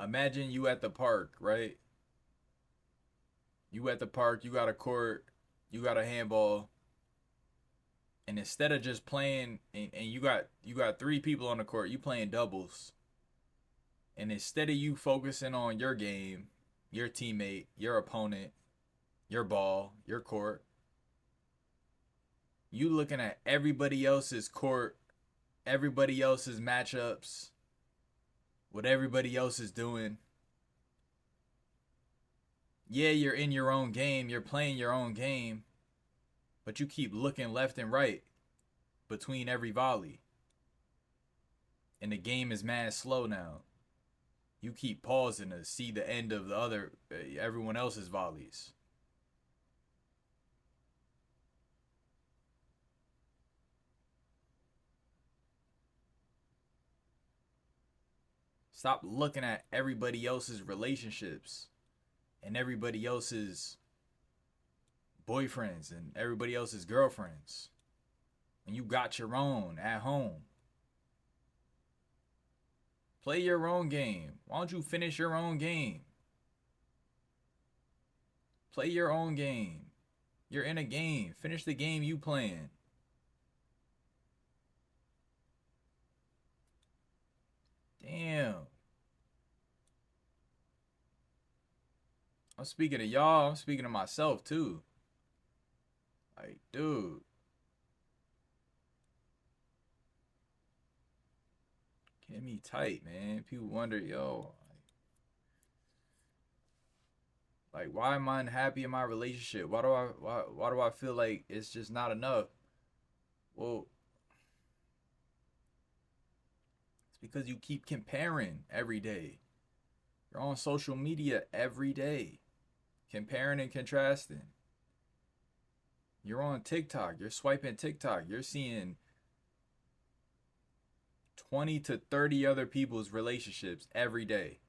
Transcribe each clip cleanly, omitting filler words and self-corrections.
Imagine you at the park, right? You at the park, you got a court, you got a handball, and instead of just playing and you got three people on the court, you playing doubles. And instead of you focusing on your game, your teammate, your opponent, your ball, your court, you looking at everybody else's court, everybody else's matchups, what everybody else is doing. Yeah, you're in your own game, you're playing your own game, but you keep looking left and right between every volley. And the game is mad slow now. You keep pausing to see the end of the other everyone else's volleys. Stop looking at everybody else's relationships and everybody else's boyfriends and everybody else's girlfriends. And you got your own at home. Play your own game. Why don't you finish your own game? Play your own game. You're in a game. Finish the game you playing. Damn. I'm speaking to y'all. I'm speaking to myself too. Like, dude, get me tight, man. People wonder, yo, like why am I unhappy in my relationship? Why do I feel like it's just not enough? Well, it's because you keep comparing every day. You're on social media every day, comparing and contrasting. You're on TikTok, you're swiping TikTok, you're seeing 20 to 30 other people's relationships every day.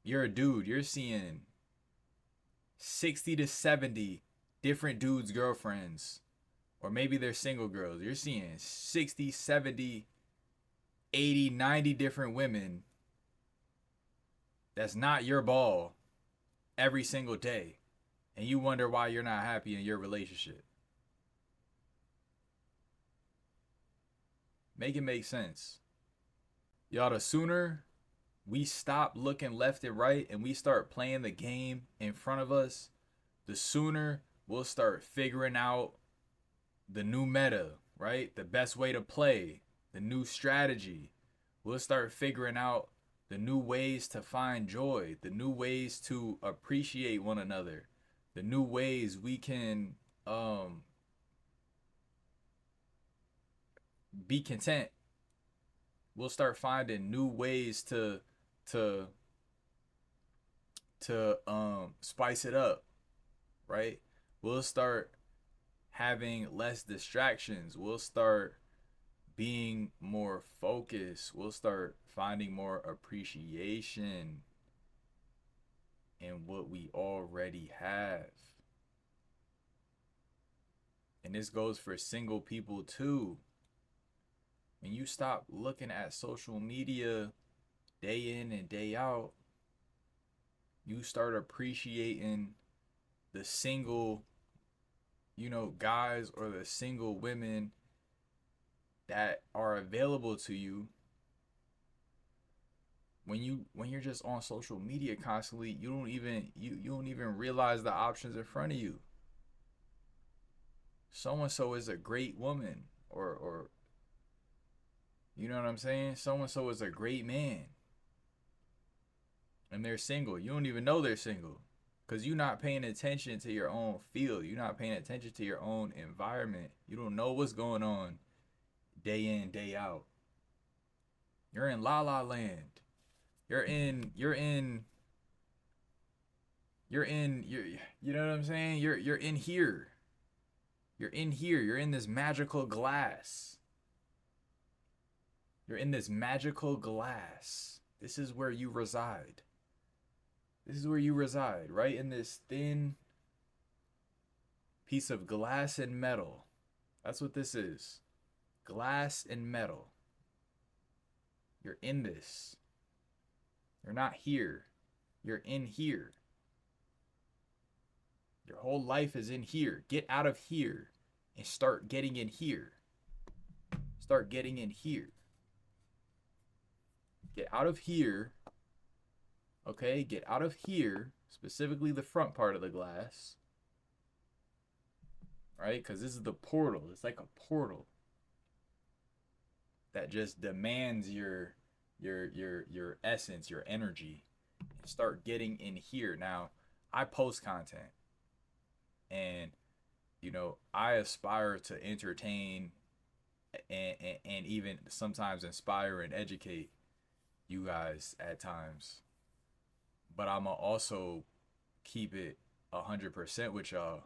You're a dude, you're seeing 60 to 70 different dudes' girlfriends, or maybe they're single girls. You're seeing 60, 70, 80, 90 different women that's not your ball every single day. And you wonder why you're not happy in your relationship. Make it make sense. Y'all, the sooner we stop looking left and right and we start playing the game in front of us, the sooner we'll start figuring out the new meta, right? The best way to play, the new strategy. We'll start figuring out the new ways to find joy, the new ways to appreciate one another, the new ways we can be content. We'll start finding new ways to spice it up, right? We'll start having less distractions. We'll start being more focused. We'll start finding more appreciation in what we already have. And this goes for single people too. When you stop looking at social media day in and day out, you start appreciating the single, guys or the single women that are available to you. When you're just on social media constantly, you don't even realize the options in front of you. So and so is a great woman, or you know what I'm saying? So and so is a great man, and they're single. You don't even know they're single because you're not paying attention to your own field. You're not paying attention to your own environment. You don't know what's going on day in, day out. You're in la la land. You're you know what I'm saying? You're in here. You're in here. You're in this magical glass. You're in this magical glass. This is where you reside. This is where you reside, right in this thin piece of glass and metal. That's what this is. Glass and metal. You're in this. You're not here. You're in here. Your whole life is in here. Get out of here and start getting in here. Start getting in here. Get out of here. Okay, get out of here, specifically the front part of the glass. Right? Because this is the portal. It's like a portal that just demands your essence, your energy. Start getting in here. Now, I post content, and I aspire to entertain and even sometimes inspire and educate you guys at times. But I'ma also keep it 100% with y'all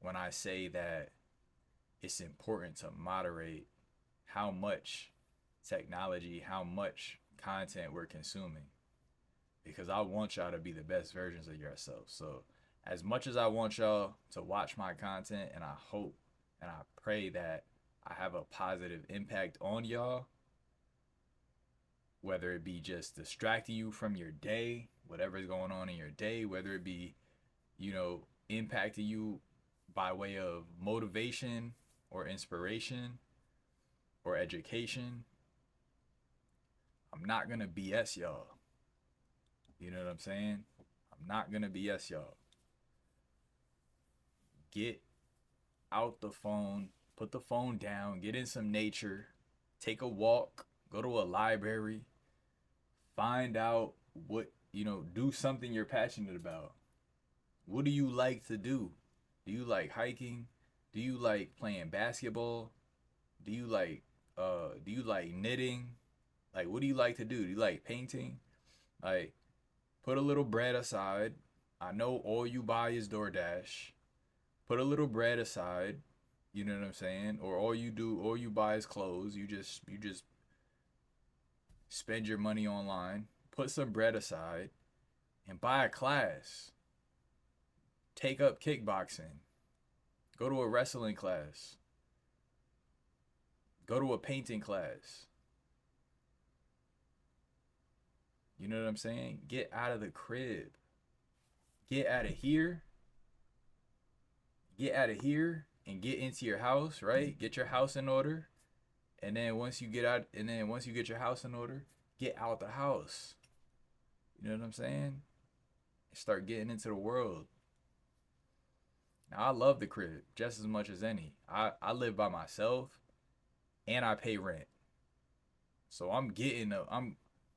when I say that it's important to moderate how much technology, how much content we're consuming. Because I want y'all to be the best versions of yourself. So as much as I want y'all to watch my content, and I hope and I pray that I have a positive impact on y'all, whether it be just distracting you from your day, whatever's going on in your day, whether it be, impacting you by way of motivation or inspiration or education, I'm not going to BS y'all. You know what I'm saying? I'm not going to BS y'all. Get out the phone, put the phone down, get in some nature, take a walk, go to a library, find out what, do something you're passionate about. What do you like to do? Do you like hiking? Do you like playing basketball? Do you like knitting? Like, what do you like to do? Do you like painting? Like, put a little bread aside. I know all you buy is DoorDash. Put a little bread aside. You know what I'm saying? Or all you buy is clothes. You just spend your money online. Put some bread aside and buy a class. Take up kickboxing. Go to a wrestling class. Go to a painting class. You know what I'm saying? Get out of the crib. Get out of here. Get out of here and get into your house, right? Get your house in order. And then once you get your house in order, get out the house. You know what I'm saying? Start getting into the world. Now, I love the crib just as much as any. I live by myself and I pay rent. So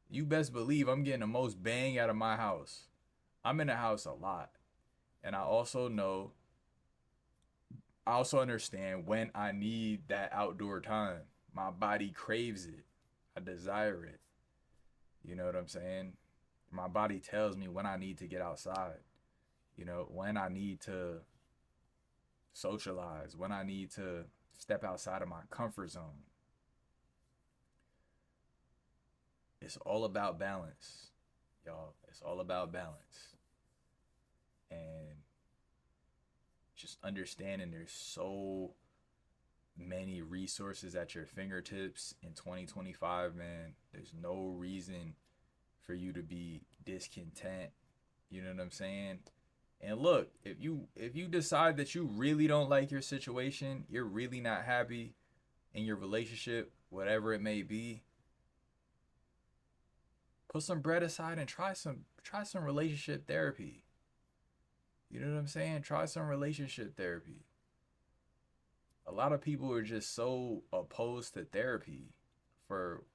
you best believe I'm getting the most bang out of my house. I'm in the house a lot. And I also understand when I need that outdoor time. My body craves it. I desire it. You know what I'm saying? My body tells me when I need to get outside. When I need to socialize, when I need to step outside of my comfort zone. It's all about balance, y'all. It's all about balance. And just understanding there's so many resources at your fingertips in 2025, man. There's no reason for you to be discontent. You know what I'm saying? And look, if you decide that you really don't like your situation, you're really not happy in your relationship, whatever it may be, put some bread aside and try some relationship therapy. You know what I'm saying? Try some relationship therapy. A lot of people are just so opposed to therapy. For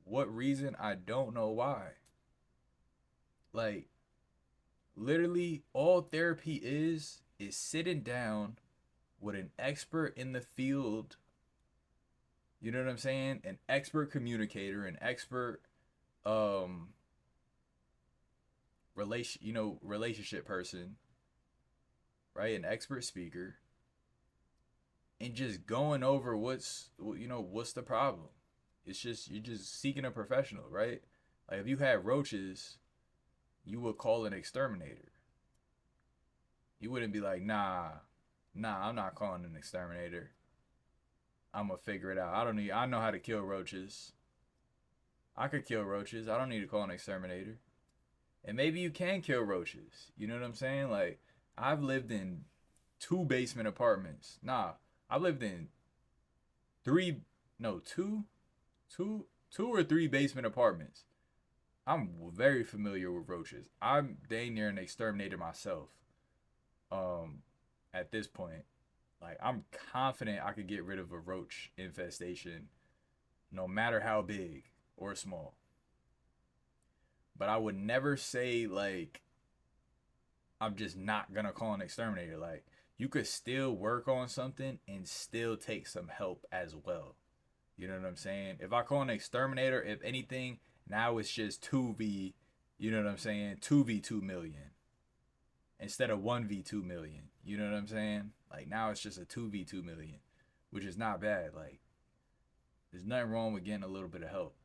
what reason? I don't know why. Like, literally, all therapy is sitting down with an expert in the field. You know what I'm saying? An expert communicator, an expert relationship person, right? An expert speaker, and just going over what's the problem. It's just, you're just seeking a professional, right? Like, if you had roaches, you would call an exterminator. You wouldn't be like, nah, I'm not calling an exterminator. I'm gonna figure it out. I know how to kill roaches. I could kill roaches. I don't need to call an exterminator. And maybe you can kill roaches. You know what I'm saying? Like, I've lived in 2 basement apartments. Nah, I've lived in three, no, two or 3 basement apartments. I'm very familiar with roaches. I'm dang near an exterminator myself. Um, at this point, like I'm confident I could get rid of a roach infestation, no matter how big or small. But I would never say like I'm just not gonna call an exterminator. Like you could still work on something and still take some help as well. You know what I'm saying? If I call an exterminator, if anything, now it's just 2v, you know what I'm saying? 2v 2 million instead of 1v 2 million. You know what I'm saying? Like now it's just a 2v 2 million, which is not bad. Like there's nothing wrong with getting a little bit of help.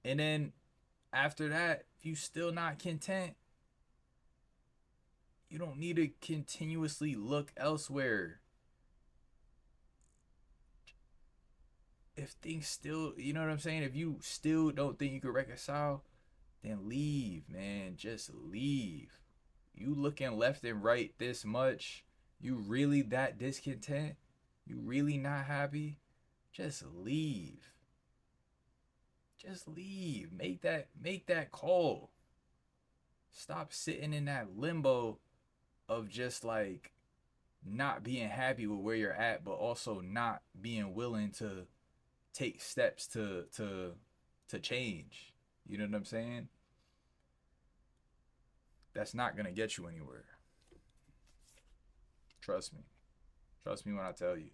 And then after that, if you still not content, you don't need to continuously look elsewhere. If things still, you know what I'm saying? If you still don't think you can reconcile, then leave, man. Just leave. You looking left and right this much, you really that discontent? You really not happy? Just leave. Just leave. Make that call. Stop sitting in that limbo of just like not being happy with where you're at, but also not being willing to take steps to change. You know what I'm saying? That's not gonna get you anywhere. Trust me. Trust me when I tell you.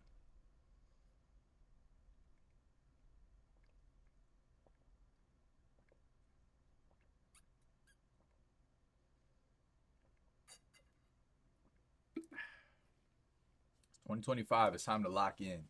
2025, it's time to lock in.